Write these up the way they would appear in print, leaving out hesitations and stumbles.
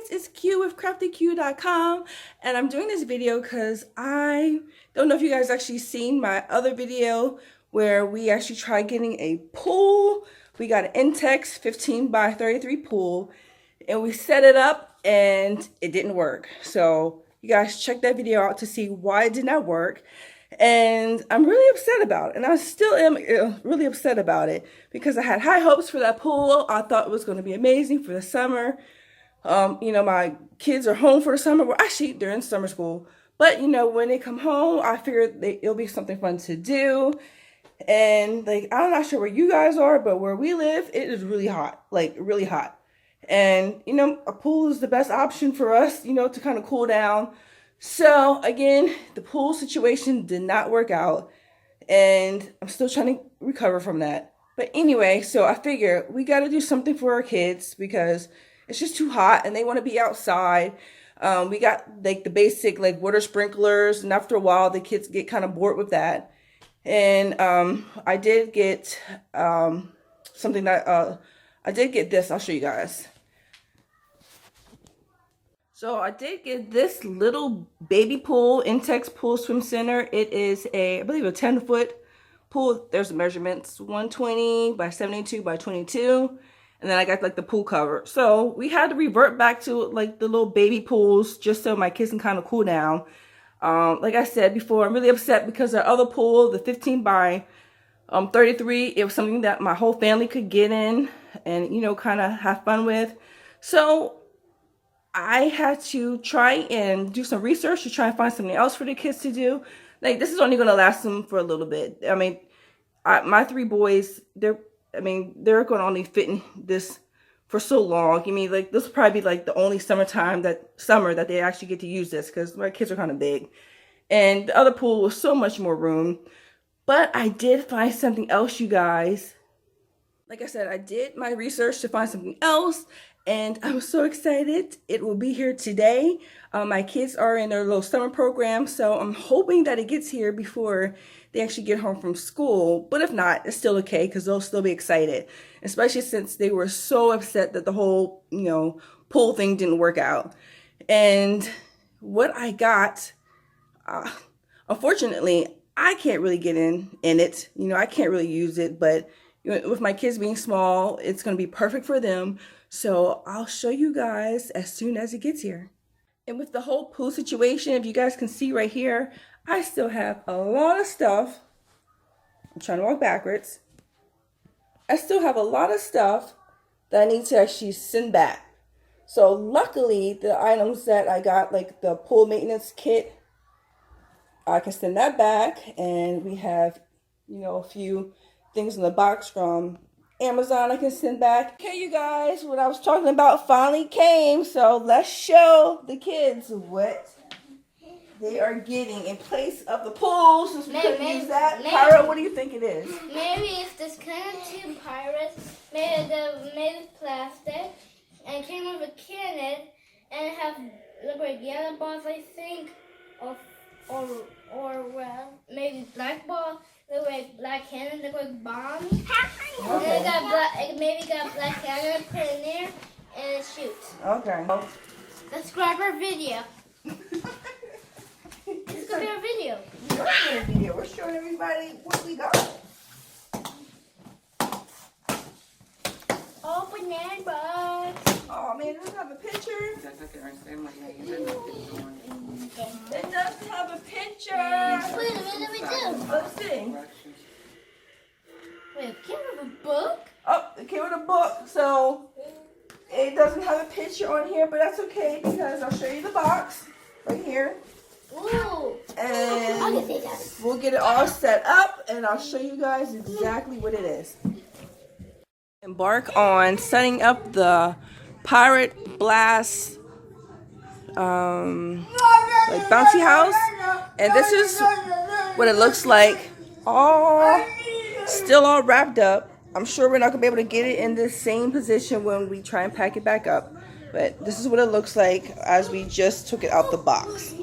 guys, it's Q with craftyq.com, and I'm doing this video because I don't know if you guys actually seen my other video where we actually tried getting a pool. We got an Intex 15 by 33 pool, and we set it up and it didn't work. So you guys check that video out to see why it did not work. And I'm really upset about it. And I still am really upset about it because I had high hopes for that pool. I thought it was going to be amazing for the summer. You know, my kids are home for the summer. Well, actually, they're in summer school. But, you know, when they come home, I figured it'll be something fun to do. And, like, I'm not sure where you guys are, but where we live, it is really hot. Like, really hot. And, you know, a pool is the best option for us, you know, to kind of cool down. So, again, the pool situation did not work out. And I'm still trying to recover from that. But anyway, so I figure we got to do something for our kids because it's just too hot and they want to be outside. We got like the basic like water sprinklers, and after a while the kids get kind of bored with that. And I did get something that I did get this. I'll show you guys. So I did get this little baby pool, Intex Pool Swim Center. It is I believe a 10-foot pool. There's the measurements, 120 by 72 by 22. And then I got like the pool cover. So we had to revert back to like the little baby pools just so my kids can kind of cool down. Like I said before, I'm really upset because our other pool, the 15 by 33, it was something that my whole family could get in and, you know, kind of have fun with. So I had to try and do some research to try and find something else for the kids to do. Like, this is only going to last them for a little bit. I mean, my three boys, they're going to only fit in this for so long. I mean, like, this will probably be like the only summer that they actually get to use this because my kids are kind of big. And the other pool was so much more room. But I did find something else, you guys. Like I said, I did my research to find something else. And I'm so excited. It will be here today. My kids are in their little summer program, so I'm hoping that it gets here before they actually get home from school. But if not, it's still okay because they'll still be excited, especially since they were so upset that the whole, you know, pool thing didn't work out. And what I got, unfortunately, I can't really get in it. You know, I can't really use it, but you know, with my kids being small, it's going to be perfect for them. So I'll show you guys as soon as it gets here. And with the whole pool situation, if you guys can see right here, I still have a lot of stuff. I'm trying to walk backwards. I still have a lot of stuff that I need to actually send back. So luckily, the items that I got, like the pool maintenance kit, I can send that back. And we have, you know, a few things in the box from Amazon I can send back. Okay, you guys, what I was talking about finally came. So let's show the kids what they are getting in place of the pool. Since we couldn't use that. Pyro, what do you think it is? Maybe it's this kind of two pirates made of plastic and came with a cannon and have look like yellow balls, I think, or well, maybe black ball. Look like black cannon, look like bombs. Okay. And maybe got black cannon, put in there, and it shoots. Okay. Subscribe our video. This is gonna be our video. We're showing everybody what we got. Open that box. Oh man, does it have a picture? It does have a picture. Wait a minute, we do. Let's see. Wait, it came with a book? Oh, it came with a book. So it doesn't have a picture on here, but that's okay because I'll show you the box right here. Ooh. And we'll get it all set up and I'll show you guys exactly what it is. Embark on setting up the Pirate Blast like bouncy house, and this is what it looks like, still all wrapped up. I'm sure we're not gonna be able to get it in the same position when we try and pack it back up, but this is what it looks like as we just took it out the box.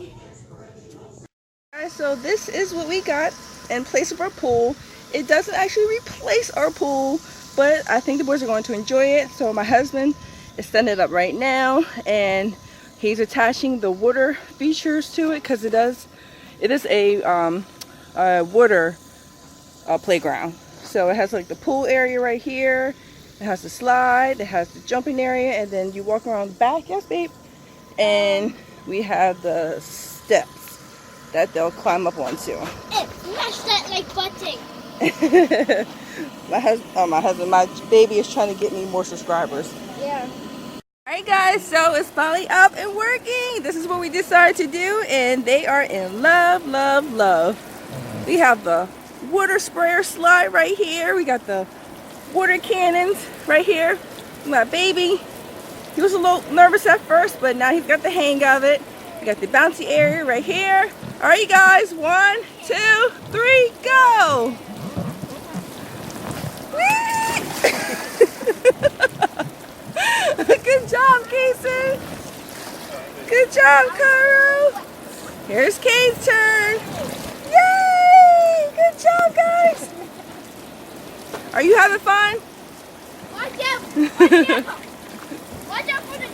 Alright, so this is what we got in place of our pool. It doesn't actually replace our pool, but I think the boys are going to enjoy it. So my husband setting it up right now, and he's attaching the water features to it because it is a water playground. So it has like the pool area right here, it has the slide, it has the jumping area, and then you walk around the back, yes babe, and we have the steps that they'll climb up onto. Smash that like button. My baby is trying to get me more subscribers. Yeah. Alright guys, so it's finally up and working. This is what we decided to do, and they are in love, love, love. We have the water sprayer slide right here. We got the water cannons right here. My baby, he was a little nervous at first, but now he's got the hang of it. We got the bouncy area right here. Alright you guys, 1, 2, 3, go! Good job, Casey. Good job, Karo. Here's Kate's turn. Yay! Good job, guys. Are you having fun? Watch out! Watch out! Watch out for the...